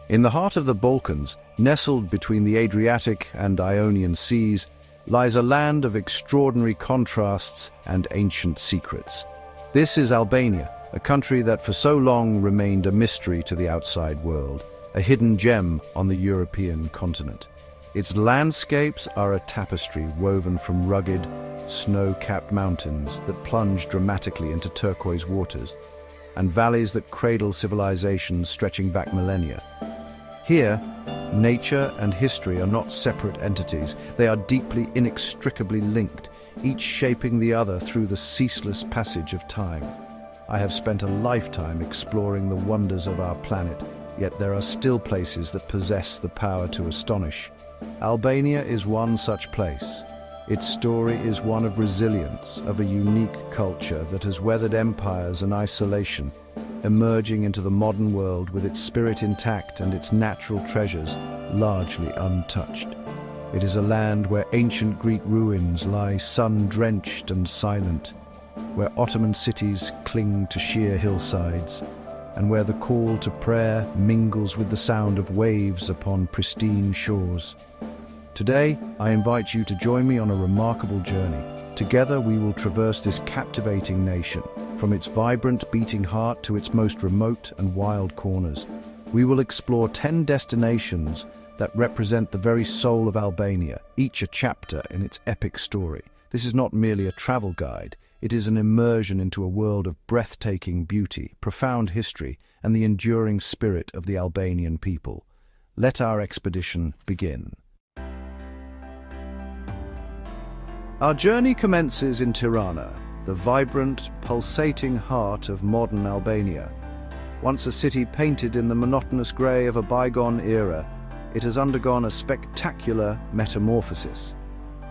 In the heart of the Balkans, nestled between the Adriatic and Ionian seas, lies a land of extraordinary contrasts and ancient secrets. This is Albania, a country that for so long remained a mystery to the outside world, a hidden gem on the European continent. Its landscapes are a tapestry woven from rugged, snow-capped mountains that plunge dramatically into turquoise waters, and valleys that cradle civilizations stretching back millennia. Here, nature and history are not separate entities. They are deeply, inextricably linked, each shaping the other through the ceaseless passage of time. I have spent a lifetime exploring the wonders of our planet, yet there are still places that possess the power to astonish. Albania is one such place. Its story is one of resilience, of a unique culture that has weathered empires and isolation, emerging into the modern world with its spirit intact and its natural treasures largely untouched. It is a land where ancient Greek ruins lie sun-drenched and silent, where Ottoman cities cling to sheer hillsides, and where the call to prayer mingles with the sound of waves upon pristine shores. Today, I invite you to join me on a remarkable journey. Together we will traverse this captivating nation, from its vibrant beating heart to its most remote and wild corners. We will explore 10 destinations that represent the very soul of Albania, each a chapter in its epic story. This is not merely a travel guide, it is an immersion into a world of breathtaking beauty, profound history, and the enduring spirit of the Albanian people. Let our expedition begin. Our journey commences in Tirana, the vibrant, pulsating heart of modern Albania. Once a city painted in the monotonous grey of a bygone era, it has undergone a spectacular metamorphosis.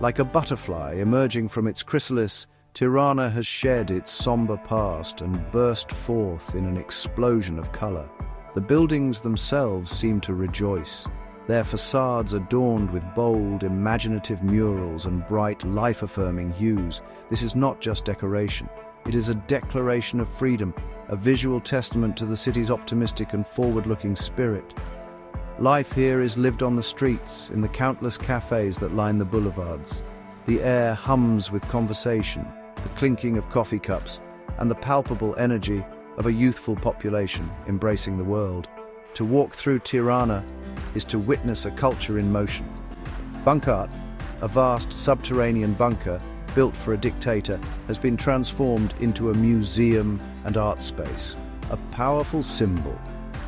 Like a butterfly emerging from its chrysalis, Tirana has shed its somber past and burst forth in an explosion of colour. The buildings themselves seem to rejoice, their facades adorned with bold, imaginative murals and bright, life-affirming hues. This is not just decoration. It is a declaration of freedom, a visual testament to the city's optimistic and forward-looking spirit. Life here is lived on the streets, in the countless cafes that line the boulevards. The air hums with conversation, the clinking of coffee cups, and the palpable energy of a youthful population embracing the world. To walk through Tirana is to witness a culture in motion. Bunkart, a vast subterranean bunker built for a dictator, has been transformed into a museum and art space, a powerful symbol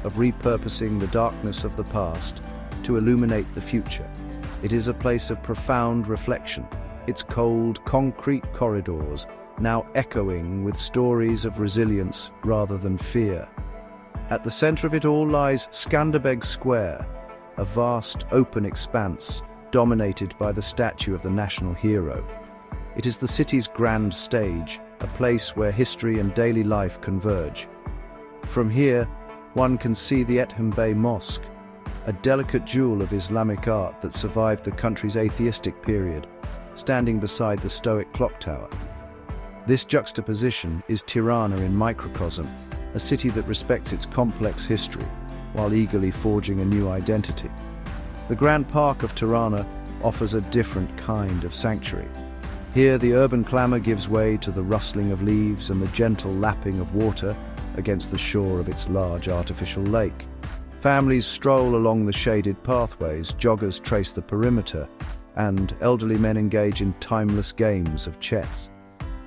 of repurposing the darkness of the past to illuminate the future. It is a place of profound reflection, its cold, concrete corridors now echoing with stories of resilience rather than fear. At the center of it all lies Skanderbeg Square, a vast, open expanse dominated by the statue of the national hero. It is the city's grand stage, a place where history and daily life converge. From here, one can see the Ethem Bey Mosque, a delicate jewel of Islamic art that survived the country's atheistic period, standing beside the Stoic clock tower. This juxtaposition is Tirana in microcosm, a city that respects its complex history, while eagerly forging a new identity. The Grand Park of Tirana offers a different kind of sanctuary. Here, the urban clamour gives way to the rustling of leaves and the gentle lapping of water against the shore of its large artificial lake. Families stroll along the shaded pathways, joggers trace the perimeter, and elderly men engage in timeless games of chess.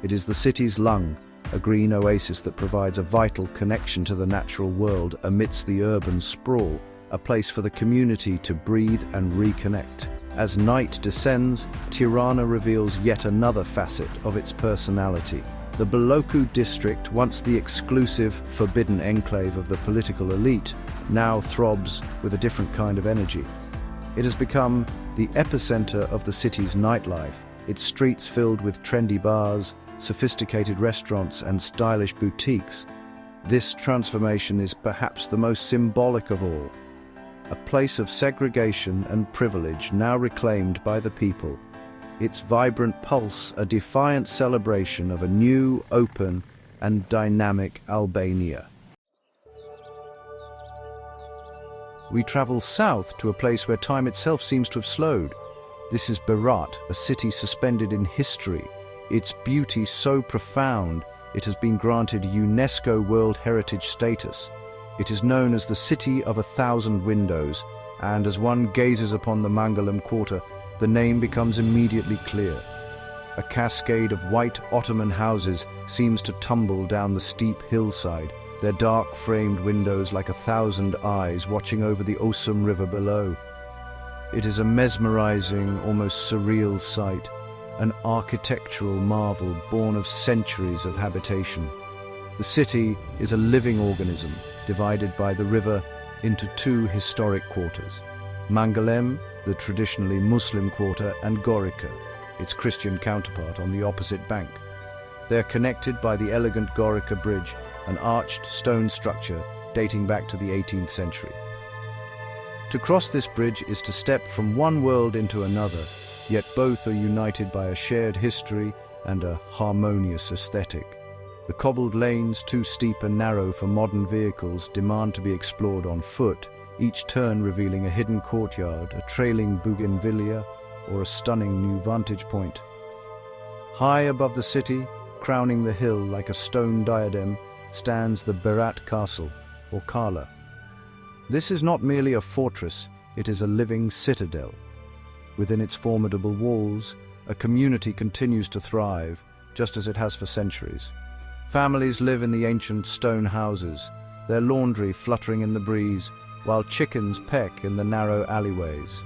It is the city's lung, a green oasis that provides a vital connection to the natural world amidst the urban sprawl, a place for the community to breathe and reconnect. As night descends, Tirana reveals yet another facet of its personality. The Baloku district, once the exclusive, forbidden enclave of the political elite, now throbs with a different kind of energy. It has become the epicenter of the city's nightlife, its streets filled with trendy bars, sophisticated restaurants, and stylish boutiques. This transformation is perhaps the most symbolic of all. A place of segregation and privilege now reclaimed by the people. Its vibrant pulse a defiant celebration of a new, open, and dynamic Albania. we travel south to a place where time itself seems to have slowed. This is Berat, a city suspended in history. Its beauty so profound, it has been granted UNESCO World Heritage status. It is known as the City of 1,000 Windows, and as one gazes upon the Mangalam Quarter, the name becomes immediately clear. A cascade of white Ottoman houses seems to tumble down the steep hillside, their dark framed windows like 1,000 eyes watching over the Osum River below. It is a mesmerizing, almost surreal sight, an architectural marvel born of centuries of habitation. The city is a living organism, divided by the river into two historic quarters: Mangalem, the traditionally Muslim quarter, and Gorica, its Christian counterpart on the opposite bank. They are connected by the elegant Gorica Bridge, an arched stone structure dating back to the 18th century. To cross this bridge is to step from one world into another, yet both are united by a shared history and a harmonious aesthetic. The cobbled lanes, too steep and narrow for modern vehicles, demand to be explored on foot, each turn revealing a hidden courtyard, a trailing bougainvillea, or a stunning new vantage point. High above the city, crowning the hill like a stone diadem, stands the Berat Castle, or Kala. This is not merely a fortress, it is a living citadel. Within its formidable walls, a community continues to thrive, just as it has for centuries. Families live in the ancient stone houses, their laundry fluttering in the breeze, while chickens peck in the narrow alleyways.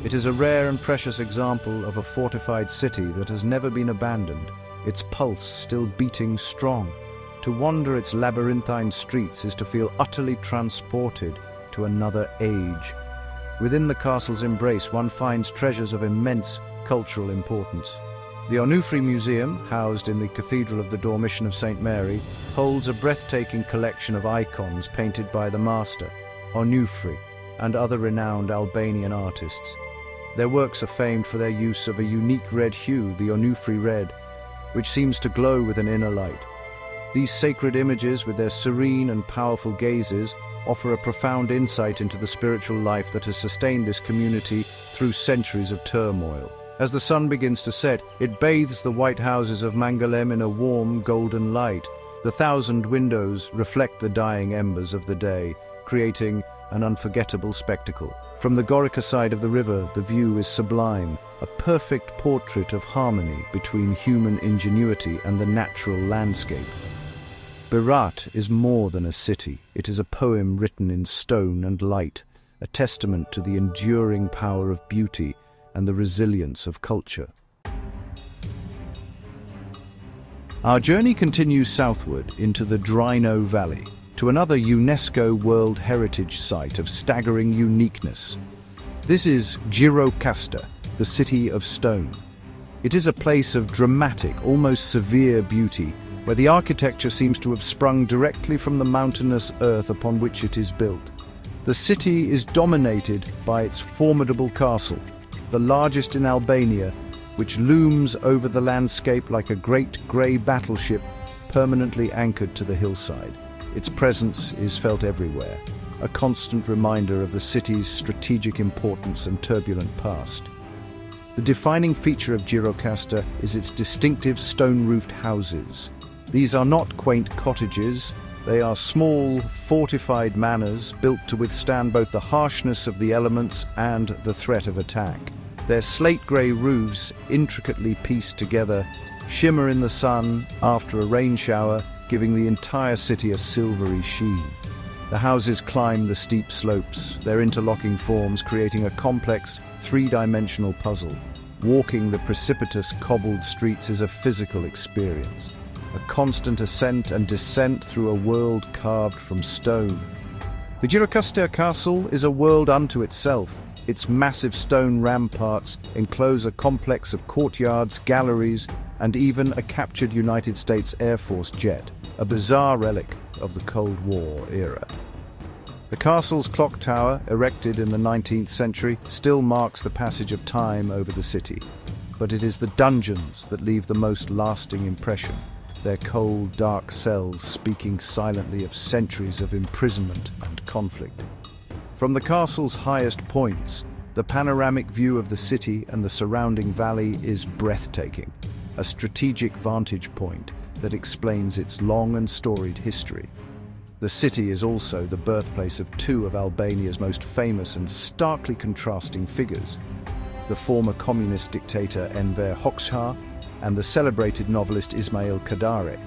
It is a rare and precious example of a fortified city that has never been abandoned, its pulse still beating strong. To wander its labyrinthine streets is to feel utterly transported to another age. Within the castle's embrace, one finds treasures of immense cultural importance. The Onufri Museum, housed in the Cathedral of the Dormition of St. Mary, holds a breathtaking collection of icons painted by the master, Onufri, and other renowned Albanian artists. Their works are famed for their use of a unique red hue, the Onufri red, which seems to glow with an inner light. These sacred images, with their serene and powerful gazes, offer a profound insight into the spiritual life that has sustained this community through centuries of turmoil. As the sun begins to set, it bathes the white houses of Mangalem in a warm, golden light. The 1,000 windows reflect the dying embers of the day, creating an unforgettable spectacle. From the Gorica side of the river, the view is sublime, a perfect portrait of harmony between human ingenuity and the natural landscape. Berat is more than a city. It is a poem written in stone and light, a testament to the enduring power of beauty and the resilience of culture. Our journey continues southward into the Tirana Valley, to another UNESCO World Heritage site of staggering uniqueness. This is Gjirokastër, the City of Stone. It is a place of dramatic, almost severe beauty, where the architecture seems to have sprung directly from the mountainous earth upon which it is built. The city is dominated by its formidable castle, the largest in Albania, which looms over the landscape like a great grey battleship permanently anchored to the hillside. Its presence is felt everywhere, a constant reminder of the city's strategic importance and turbulent past. The defining feature of Gjirokastër is its distinctive stone-roofed houses. These are not quaint cottages, they are small, fortified manors built to withstand both the harshness of the elements and the threat of attack. Their slate-grey roofs, intricately pieced together, shimmer in the sun after a rain shower, giving the entire city a silvery sheen. The houses climb the steep slopes, their interlocking forms creating a complex, three-dimensional puzzle. Walking the precipitous, cobbled streets is a physical experience, a constant ascent and descent through a world carved from stone. The Gjirokastër castle is a world unto itself. Its massive stone ramparts enclose a complex of courtyards, galleries, and even a captured United States Air Force jet, a bizarre relic of the Cold War era. The castle's clock tower, erected in the 19th century, still marks the passage of time over the city. But it is the dungeons that leave the most lasting impression, their cold, dark cells speaking silently of centuries of imprisonment and conflict. From the castle's highest points, the panoramic view of the city and the surrounding valley is breathtaking, a strategic vantage point that explains its long and storied history. The city is also the birthplace of two of Albania's most famous and starkly contrasting figures, the former communist dictator Enver Hoxha and the celebrated novelist Ismail Kadare.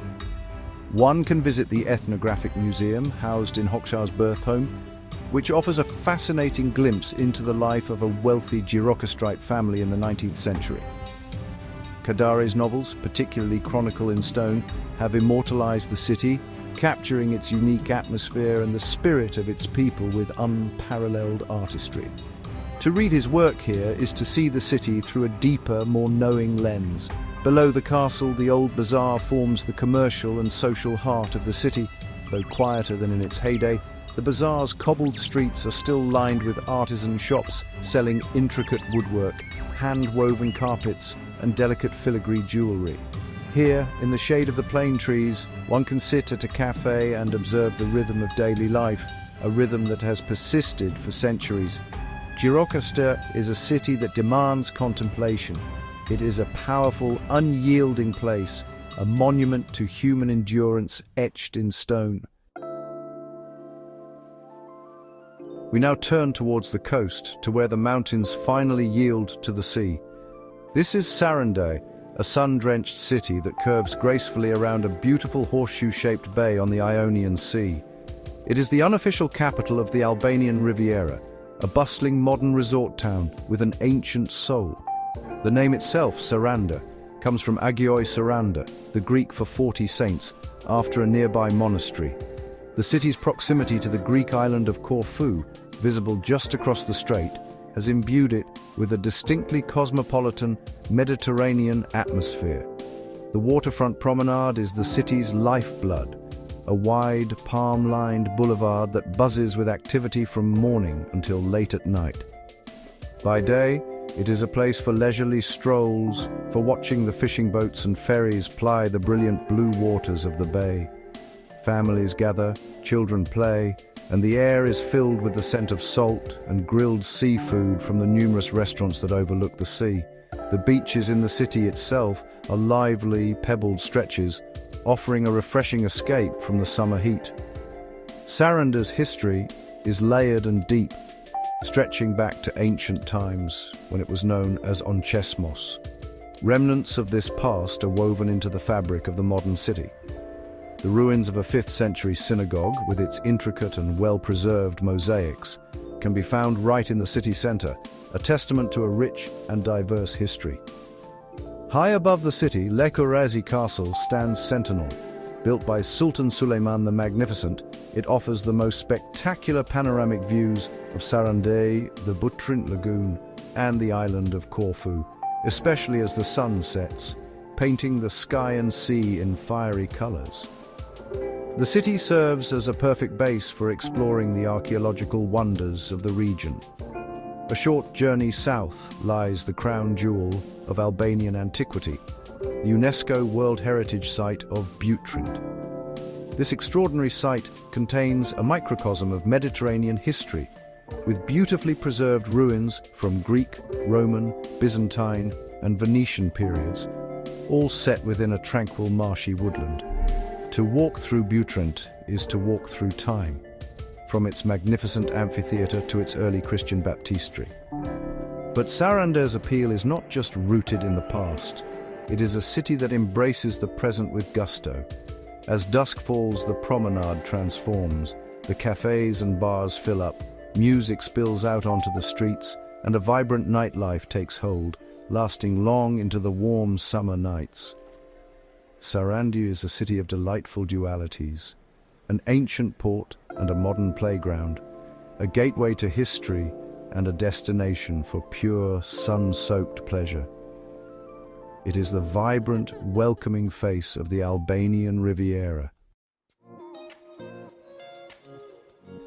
One can visit the ethnographic museum housed in Hoxha's birth home, which offers a fascinating glimpse into the life of a wealthy Gjirokastër family in the 19th century. Kadare's novels, particularly Chronicle in Stone, have immortalized the city, capturing its unique atmosphere and the spirit of its people with unparalleled artistry. To read his work here is to see the city through a deeper, more knowing lens. Below the castle, the old bazaar forms the commercial and social heart of the city. Though quieter than in its heyday, the bazaar's cobbled streets are still lined with artisan shops selling intricate woodwork, hand-woven carpets, and delicate filigree jewelry. Here, in the shade of the plane trees, one can sit at a cafe and observe the rhythm of daily life, a rhythm that has persisted for centuries. Gjirokastër is a city that demands contemplation. It is a powerful, unyielding place, a monument to human endurance etched in stone. We now turn towards the coast, to where the mountains finally yield to the sea. This is Sarandë, a sun-drenched city that curves gracefully around a beautiful horseshoe-shaped bay on the Ionian Sea. It is the unofficial capital of the Albanian Riviera, a bustling modern resort town with an ancient soul. The name itself, Sarandë, comes from Agioi Sarandë, the Greek for 40 saints, after a nearby monastery. The city's proximity to the Greek island of Corfu, visible just across the strait, has imbued it with a distinctly cosmopolitan Mediterranean atmosphere. The waterfront promenade is the city's lifeblood, a wide, palm-lined boulevard that buzzes with activity from morning until late at night. By day, it is a place for leisurely strolls, for watching the fishing boats and ferries ply the brilliant blue waters of the bay. Families gather, children play, and the air is filled with the scent of salt and grilled seafood from the numerous restaurants that overlook the sea. The beaches in the city itself are lively, pebbled stretches, offering a refreshing escape from the summer heat. Sarandë's history is layered and deep, stretching back to ancient times when it was known as Onchesmos. Remnants of this past are woven into the fabric of the modern city. The ruins of a 5th century synagogue, with its intricate and well-preserved mosaics, can be found right in the city centre, a testament to a rich and diverse history. High above the city, Lekurazi Castle stands sentinel. Built by Sultan Suleiman the Magnificent, it offers the most spectacular panoramic views of Sarandë, the Butrint Lagoon, and the island of Corfu, especially as the sun sets, painting the sky and sea in fiery colours. The city serves as a perfect base for exploring the archaeological wonders of the region. A short journey south lies the crown jewel of Albanian antiquity, the UNESCO World Heritage Site of Butrint. This extraordinary site contains a microcosm of Mediterranean history, with beautifully preserved ruins from Greek, Roman, Byzantine, and Venetian periods, all set within a tranquil marshy woodland. To walk through Butrint is to walk through time, from its magnificent amphitheatre to its early Christian baptistery. But Sarandë's appeal is not just rooted in the past. It is a city that embraces the present with gusto. As dusk falls, the promenade transforms, the cafes and bars fill up, music spills out onto the streets, and a vibrant nightlife takes hold, lasting long into the warm summer nights. Sarandë is a city of delightful dualities, an ancient port and a modern playground, a gateway to history and a destination for pure, sun-soaked pleasure. It is the vibrant, welcoming face of the Albanian Riviera.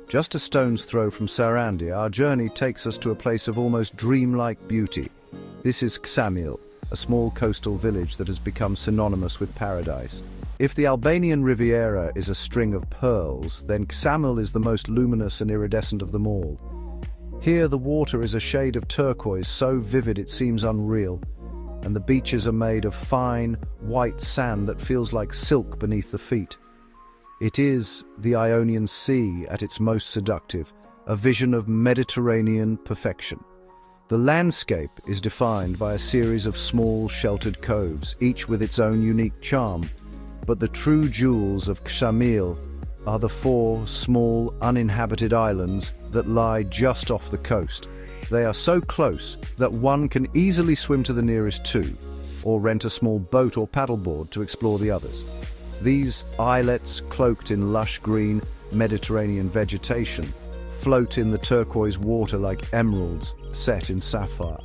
Just a stone's throw from Sarandë, our journey takes us to a place of almost dreamlike beauty. This is Ksamil, a small coastal village that has become synonymous with paradise. If the Albanian Riviera is a string of pearls, then Ksamil is the most luminous and iridescent of them all. Here the water is a shade of turquoise so vivid it seems unreal, and the beaches are made of fine, white sand that feels like silk beneath the feet. It is the Ionian Sea at its most seductive, a vision of Mediterranean perfection. The landscape is defined by a series of small, sheltered coves, each with its own unique charm. But the true jewels of Ksamil are the 4 small, uninhabited islands that lie just off the coast. They are so close that one can easily swim to the nearest 2, or rent a small boat or paddleboard to explore the others. These islets, cloaked in lush green Mediterranean vegetation, float in the turquoise water like emeralds set in sapphire.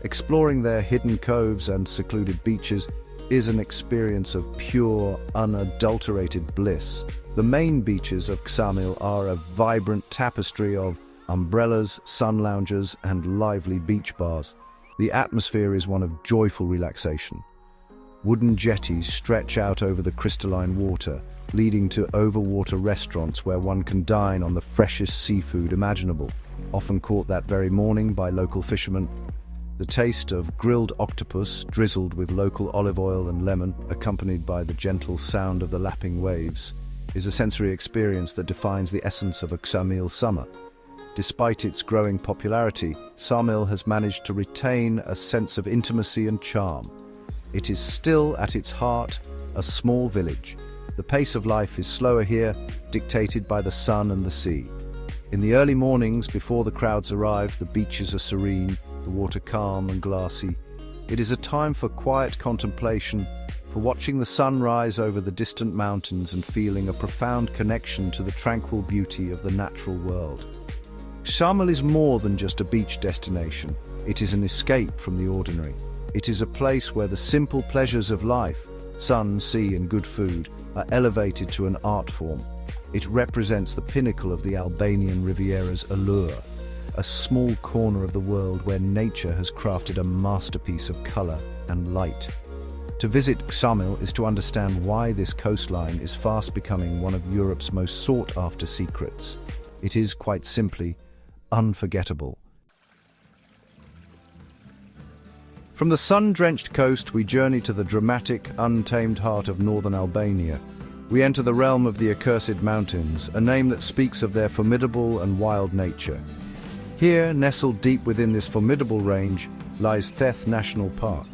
Exploring their hidden coves and secluded beaches is an experience of pure, unadulterated bliss. The main beaches of Ksamil are a vibrant tapestry of umbrellas, sun lounges, and lively beach bars. The atmosphere is one of joyful relaxation. Wooden jetties stretch out over the crystalline water, leading to overwater restaurants where one can dine on the freshest seafood imaginable, often caught that very morning by local fishermen. The taste of grilled octopus, drizzled with local olive oil and lemon, accompanied by the gentle sound of the lapping waves, is a sensory experience that defines the essence of a Ksamil summer. Despite its growing popularity, Ksamil has managed to retain a sense of intimacy and charm. It is still, at its heart, a small village. The pace of life is slower here, dictated by the sun and the sea. In the early mornings, before the crowds arrive, the beaches are serene, the water calm and glassy. It is a time for quiet contemplation, for watching the sun rise over the distant mountains and feeling a profound connection to the tranquil beauty of the natural world. Ksamil is more than just a beach destination. It is an escape from the ordinary. It is a place where the simple pleasures of life, sun, sea, and good food, are elevated to an art form. It represents the pinnacle of the Albanian Riviera's allure, a small corner of the world where nature has crafted a masterpiece of color and light. To visit Ksamil is to understand why this coastline is fast becoming one of Europe's most sought-after secrets. It is, quite simply, unforgettable. From the sun-drenched coast, we journey to the dramatic, untamed heart of northern Albania. We enter the realm of the Accursed Mountains, a name that speaks of their formidable and wild nature. Here, nestled deep within this formidable range, lies Theth National Park.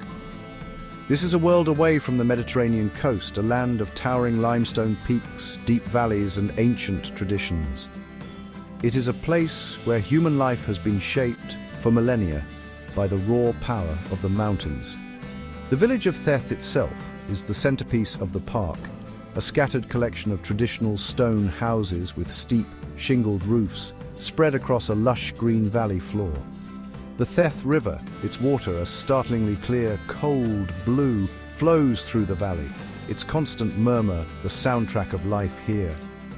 This is a world away from the Mediterranean coast, a land of towering limestone peaks, deep valleys, and ancient traditions. It is a place where human life has been shaped for millennia by the raw power of the mountains. The village of Theth itself is the centerpiece of the park, a scattered collection of traditional stone houses with steep, shingled roofs spread across a lush green valley floor. The Theth River, its water a startlingly clear, cold blue, flows through the valley, its constant murmur the soundtrack of life here.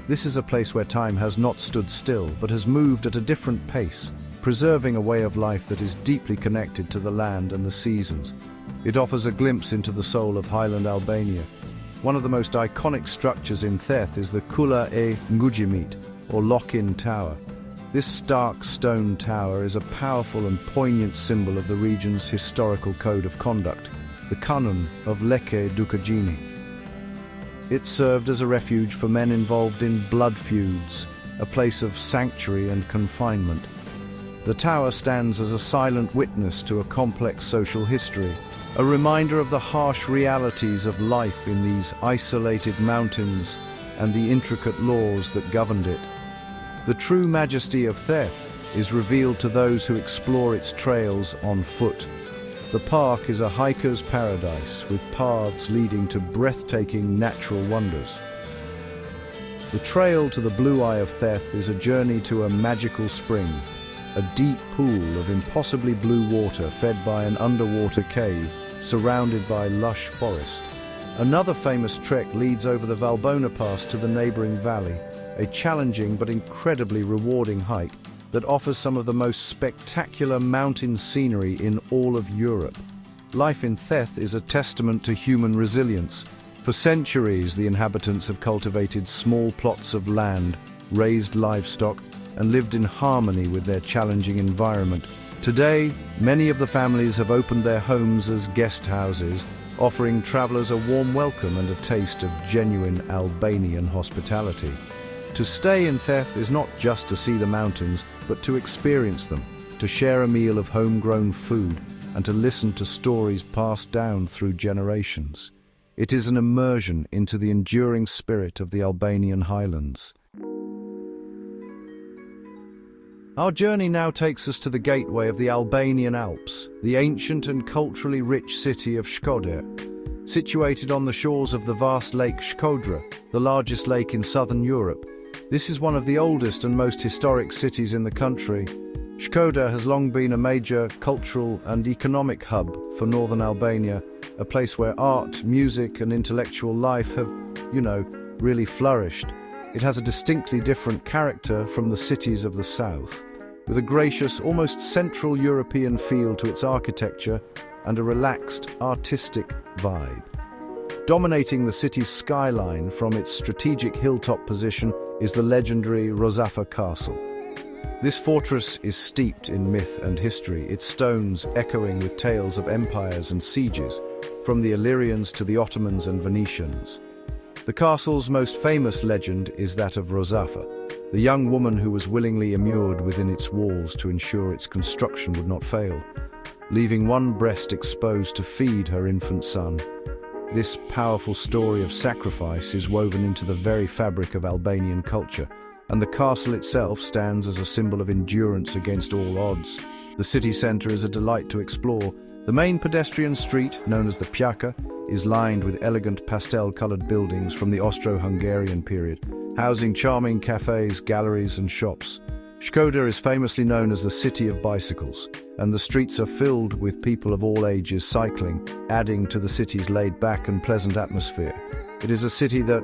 This is a place where time has not stood still, but has moved at a different pace, preserving a way of life that is deeply connected to the land and the seasons. It offers a glimpse into the soul of Highland Albania. One of the most iconic structures in Theth is the Kula e Ngujimit, or Lock-in Tower. This stark stone tower is a powerful and poignant symbol of the region's historical code of conduct, the Canon of Leke Dukajini. It served as a refuge for men involved in blood feuds, a place of sanctuary and confinement. The tower stands as a silent witness to a complex social history, a reminder of the harsh realities of life in these isolated mountains and the intricate laws that governed it. The true majesty of Theth is revealed to those who explore its trails on foot. The park is a hiker's paradise with paths leading to breathtaking natural wonders. The trail to the Blue Eye of Theth is a journey to a magical spring, a deep pool of impossibly blue water fed by an underwater cave surrounded by lush forest. Another famous trek leads over the Valbona Pass to the neighboring valley, a challenging but incredibly rewarding hike that offers some of the most spectacular mountain scenery in all of Europe. Life in Theth is a testament to human resilience. For centuries, the inhabitants have cultivated small plots of land, raised livestock, and lived in harmony with their challenging environment. Today, many of the families have opened their homes as guest houses, offering travelers a warm welcome and a taste of genuine Albanian hospitality. To stay in Theth is not just to see the mountains, but to experience them, to share a meal of homegrown food, and to listen to stories passed down through generations. It is an immersion into the enduring spirit of the Albanian highlands. Our journey now takes us to the gateway of the Albanian Alps, the ancient and culturally rich city of Gjirokastër. Situated on the shores of the vast Lake Shkodra, the largest lake in southern Europe, this is one of the oldest and most historic cities in the country. Shkodra has long been a major cultural and economic hub for northern Albania, a place where art, music, and intellectual life have, really flourished. It has a distinctly different character from the cities of the south, with a gracious, almost Central European feel to its architecture and a relaxed, artistic vibe. Dominating the city's skyline from its strategic hilltop position is the legendary Rozafa Castle. This fortress is steeped in myth and history, its stones echoing with tales of empires and sieges, from the Illyrians to the Ottomans and Venetians. The castle's most famous legend is that of Rozafa, the young woman who was willingly immured within its walls to ensure its construction would not fail, leaving one breast exposed to feed her infant son. This powerful story of sacrifice is woven into the very fabric of Albanian culture, and the castle itself stands as a symbol of endurance against all odds. The city centre is a delight to explore. The main pedestrian street, known as the Pjaka, is lined with elegant pastel-coloured buildings from the Austro-Hungarian period, housing charming cafes, galleries and shops. Shkodra is famously known as the City of Bicycles, and the streets are filled with people of all ages cycling, adding to the city's laid-back and pleasant atmosphere. It is a city that,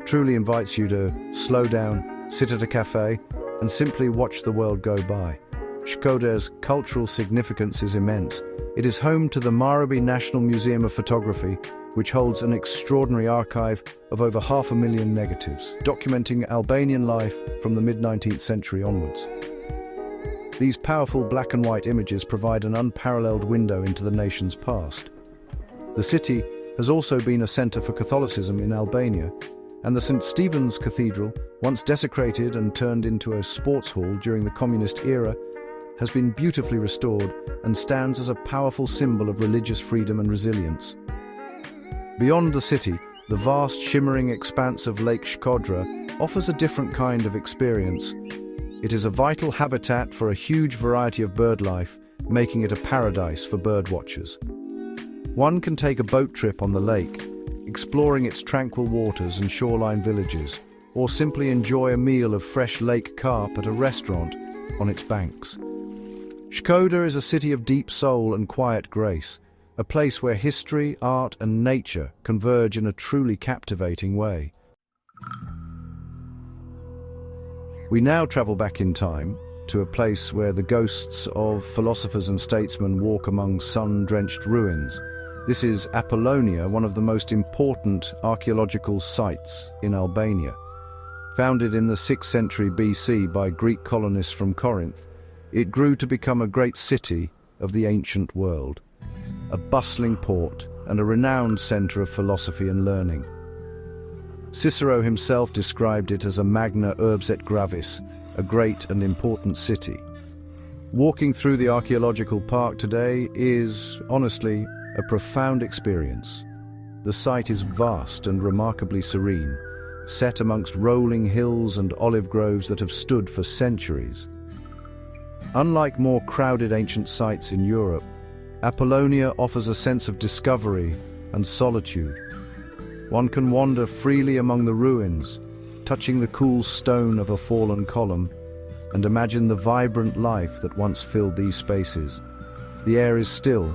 truly invites you to slow down, sit at a cafe, and simply watch the world go by. Shkodra's cultural significance is immense. It is home to the Marabi National Museum of Photography, which holds an extraordinary archive of over 500,000 negatives, documenting Albanian life from the mid-19th century onwards. These powerful black and white images provide an unparalleled window into the nation's past. The city has also been a centre for Catholicism in Albania, and the St. Stephen's Cathedral, once desecrated and turned into a sports hall during the communist era, has been beautifully restored and stands as a powerful symbol of religious freedom and resilience. Beyond the city, the vast shimmering expanse of Lake Shkodra offers a different kind of experience. It is a vital habitat for a huge variety of bird life, making it a paradise for bird watchers. One can take a boat trip on the lake, exploring its tranquil waters and shoreline villages, or simply enjoy a meal of fresh lake carp at a restaurant on its banks. Shkodra is a city of deep soul and quiet grace, a place where history, art and nature converge in a truly captivating way. We now travel back in time to a place where the ghosts of philosophers and statesmen walk among sun-drenched ruins. This is Apollonia, one of the most important archaeological sites in Albania. Founded in the 6th century BC by Greek colonists from Corinth, it grew to become a great city of the ancient world, a bustling port and a renowned centre of philosophy and learning. Cicero himself described it as a magna urbs et gravis, a great and important city. Walking through the archaeological park today is, honestly, a profound experience. The site is vast and remarkably serene, set amongst rolling hills and olive groves that have stood for centuries. Unlike more crowded ancient sites in Europe, Apollonia offers a sense of discovery and solitude. One can wander freely among the ruins, touching the cool stone of a fallen column, and imagine the vibrant life that once filled these spaces. The air is still,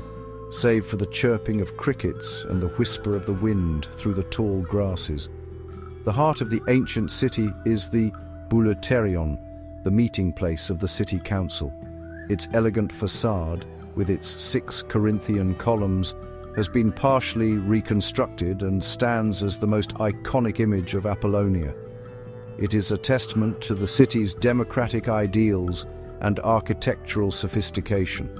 save for the chirping of crickets and the whisper of the wind through the tall grasses. The heart of the ancient city is the Bouleuterion, the meeting place of the city council. Its elegant facade, with its 6 Corinthian columns, has been partially reconstructed and stands as the most iconic image of Apollonia. It is a testament to the city's democratic ideals and architectural sophistication.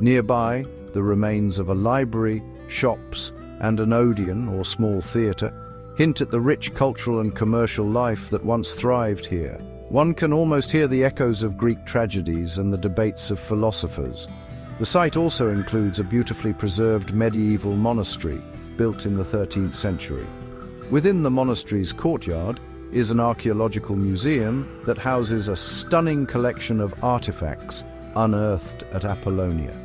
Nearby, the remains of a library, shops, and an Odeon, or small theatre, hint at the rich cultural and commercial life that once thrived here. One can almost hear the echoes of Greek tragedies and the debates of philosophers. The site also includes a beautifully preserved medieval monastery, built in the 13th century. Within the monastery's courtyard is an archaeological museum that houses a stunning collection of artifacts unearthed at Apollonia.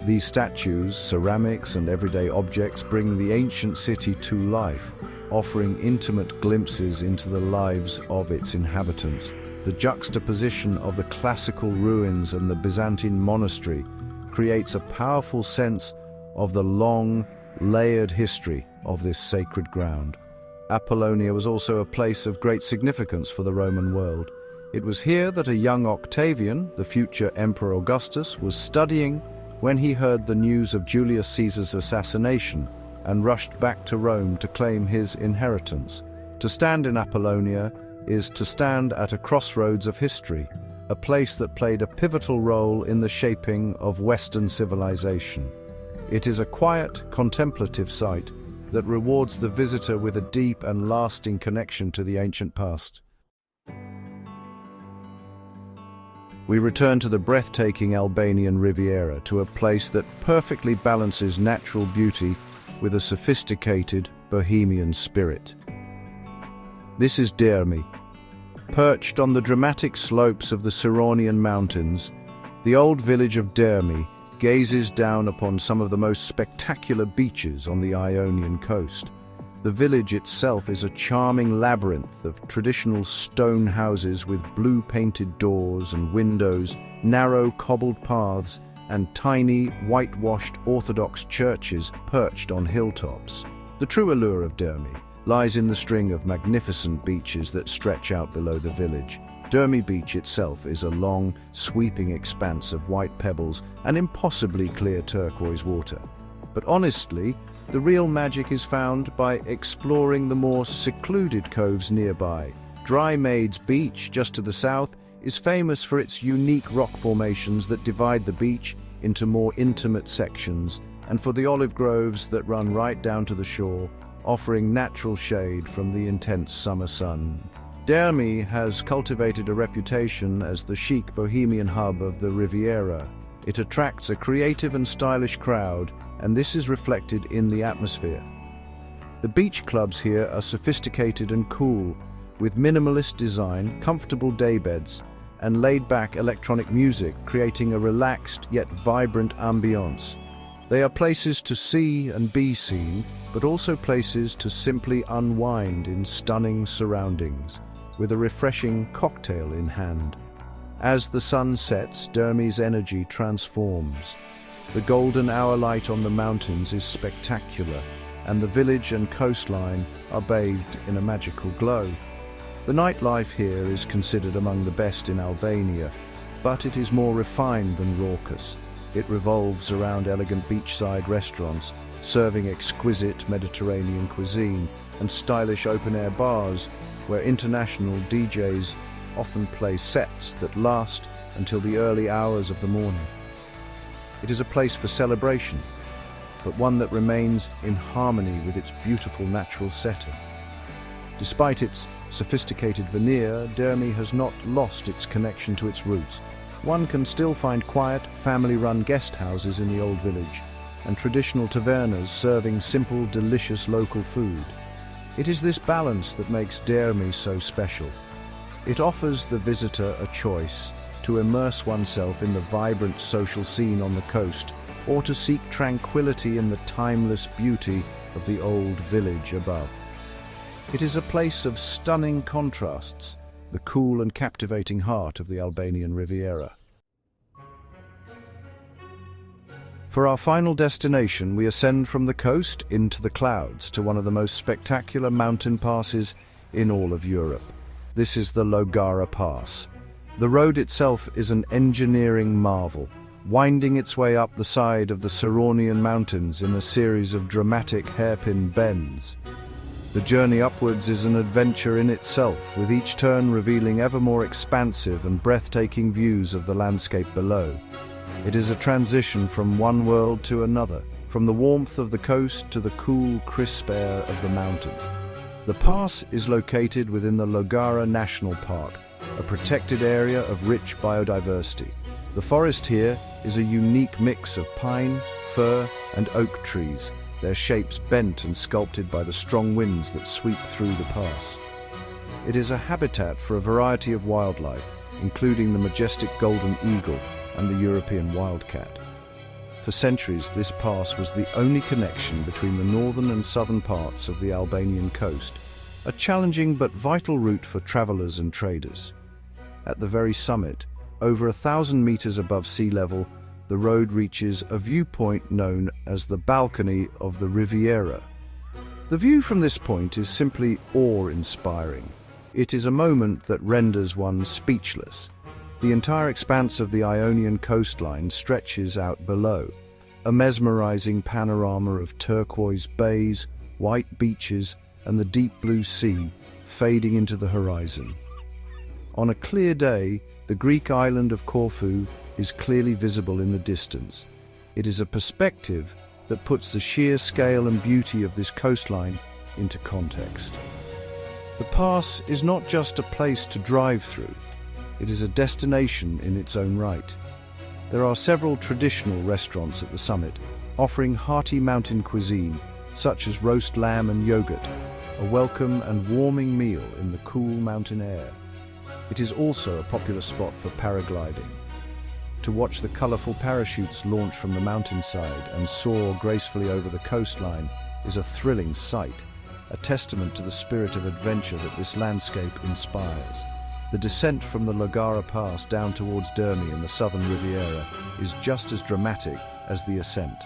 These statues, ceramics, and everyday objects bring the ancient city to life, offering intimate glimpses into the lives of its inhabitants. The juxtaposition of the classical ruins and the Byzantine monastery creates a powerful sense of the long, layered history of this sacred ground. Apollonia was also a place of great significance for the Roman world. It was here that a young Octavian, the future Emperor Augustus, was studying when he heard the news of Julius Caesar's assassination and rushed back to Rome to claim his inheritance. To stand in Apollonia is to stand at a crossroads of history, a place that played a pivotal role in the shaping of Western civilization. It is a quiet, contemplative site that rewards the visitor with a deep and lasting connection to the ancient past. We return to the breathtaking Albanian Riviera, to a place that perfectly balances natural beauty with a sophisticated Bohemian spirit. This is Dermi. Perched on the dramatic slopes of the Ionian Mountains, the old village of Dermi gazes down upon some of the most spectacular beaches on the Ionian coast. The village itself is a charming labyrinth of traditional stone houses with blue-painted doors and windows, narrow cobbled paths, and tiny, whitewashed Orthodox churches perched on hilltops. The true allure of Dermi lies in the string of magnificent beaches that stretch out below the village. Dermi Beach itself is a long, sweeping expanse of white pebbles and impossibly clear turquoise water. But honestly, the real magic is found by exploring the more secluded coves nearby. Dry Maids Beach, just to the south, is famous for its unique rock formations that divide the beach into more intimate sections, and for the olive groves that run right down to the shore, offering natural shade from the intense summer sun. Dermi has cultivated a reputation as the chic Bohemian hub of the Riviera. It attracts a creative and stylish crowd, and this is reflected in the atmosphere. The beach clubs here are sophisticated and cool, with minimalist design, comfortable daybeds, and laid-back electronic music, creating a relaxed yet vibrant ambience. They are places to see and be seen, but also places to simply unwind in stunning surroundings, with a refreshing cocktail in hand. As the sun sets, Dermi's energy transforms. The golden hour light on the mountains is spectacular, and the village and coastline are bathed in a magical glow. The nightlife here is considered among the best in Albania, but it is more refined than raucous. It revolves around elegant beachside restaurants, serving exquisite Mediterranean cuisine, and stylish open-air bars, where international DJs often play sets that last until the early hours of the morning. It is a place for celebration, but one that remains in harmony with its beautiful natural setting. Despite its sophisticated veneer, Dermi has not lost its connection to its roots. One can still find quiet, family-run guest houses in the old village, and traditional tavernas serving simple, delicious local food. It is this balance that makes Dermi so special. It offers the visitor a choice to immerse oneself in the vibrant social scene on the coast, or to seek tranquility in the timeless beauty of the old village above. It is a place of stunning contrasts, the cool and captivating heart of the Albanian Riviera. For our final destination, we ascend from the coast into the clouds to one of the most spectacular mountain passes in all of Europe. This is the Logara Pass. The road itself is an engineering marvel, winding its way up the side of the Ionian Mountains in a series of dramatic hairpin bends. The journey upwards is an adventure in itself, with each turn revealing ever more expansive and breathtaking views of the landscape below. It is a transition from one world to another, from the warmth of the coast to the cool, crisp air of the mountains. The pass is located within the Logara National Park, a protected area of rich biodiversity. The forest here is a unique mix of pine, fir, and oak trees, their shapes bent and sculpted by the strong winds that sweep through the pass. It is a habitat for a variety of wildlife, including the majestic golden eagle and the European wildcat. For centuries, this pass was the only connection between the northern and southern parts of the Albanian coast, a challenging but vital route for travelers and traders. At the very summit, over 1,000 meters above sea level, the road reaches a viewpoint known as the balcony of the Riviera. The view from this point is simply awe-inspiring. It is a moment that renders one speechless. The entire expanse of the Ionian coastline stretches out below, a mesmerizing panorama of turquoise bays, white beaches, and the deep blue sea fading into the horizon. On a clear day, the Greek island of Corfu is clearly visible in the distance. It is a perspective that puts the sheer scale and beauty of this coastline into context. The pass is not just a place to drive through, it is a destination in its own right. There are several traditional restaurants at the summit, offering hearty mountain cuisine, such as roast lamb and yogurt, a welcome and warming meal in the cool mountain air. It is also a popular spot for paragliding. To watch the colorful parachutes launch from the mountainside and soar gracefully over the coastline is a thrilling sight, a testament to the spirit of adventure that this landscape inspires. The descent from the Logara Pass down towards Dermi in the southern Riviera is just as dramatic as the ascent.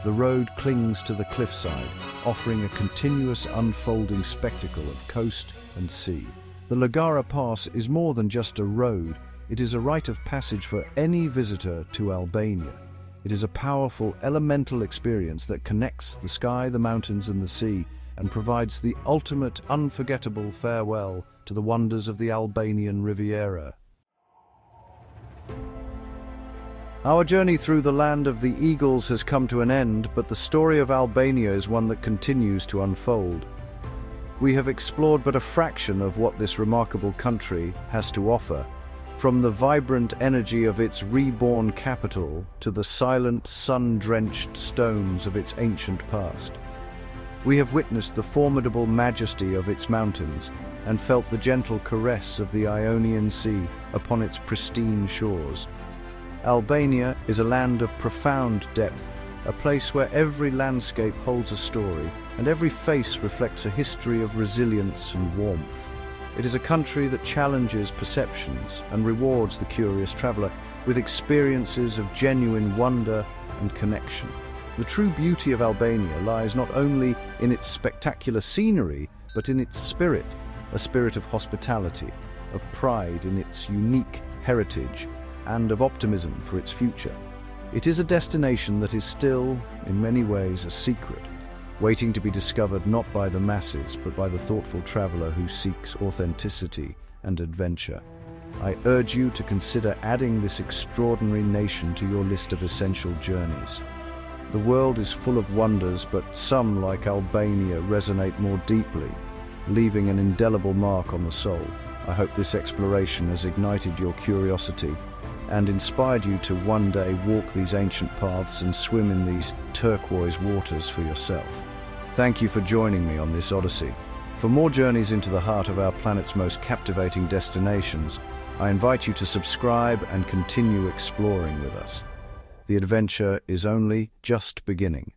The road clings to the cliffside, offering a continuous unfolding spectacle of coast and sea. The Logara Pass is more than just a road. It is a rite of passage for any visitor to Albania. It is a powerful, elemental experience that connects the sky, the mountains, and the sea, and provides the ultimate, unforgettable farewell to the wonders of the Albanian Riviera. Our journey through the land of the eagles has come to an end, but the story of Albania is one that continues to unfold. We have explored but a fraction of what this remarkable country has to offer, from the vibrant energy of its reborn capital to the silent, sun-drenched stones of its ancient past. We have witnessed the formidable majesty of its mountains and felt the gentle caress of the Ionian Sea upon its pristine shores. Albania is a land of profound depth, a place where every landscape holds a story and every face reflects a history of resilience and warmth. It is a country that challenges perceptions and rewards the curious traveler with experiences of genuine wonder and connection. The true beauty of Albania lies not only in its spectacular scenery, but in its spirit, a spirit of hospitality, of pride in its unique heritage, and of optimism for its future. It is a destination that is still, in many ways, a secret, waiting to be discovered not by the masses, but by the thoughtful traveler who seeks authenticity and adventure. I urge you to consider adding this extraordinary nation to your list of essential journeys. The world is full of wonders, but some, like Albania, resonate more deeply, leaving an indelible mark on the soul. I hope this exploration has ignited your curiosity and inspired you to one day walk these ancient paths and swim in these turquoise waters for yourself. Thank you for joining me on this odyssey. For more journeys into the heart of our planet's most captivating destinations, I invite you to subscribe and continue exploring with us. The adventure is only just beginning.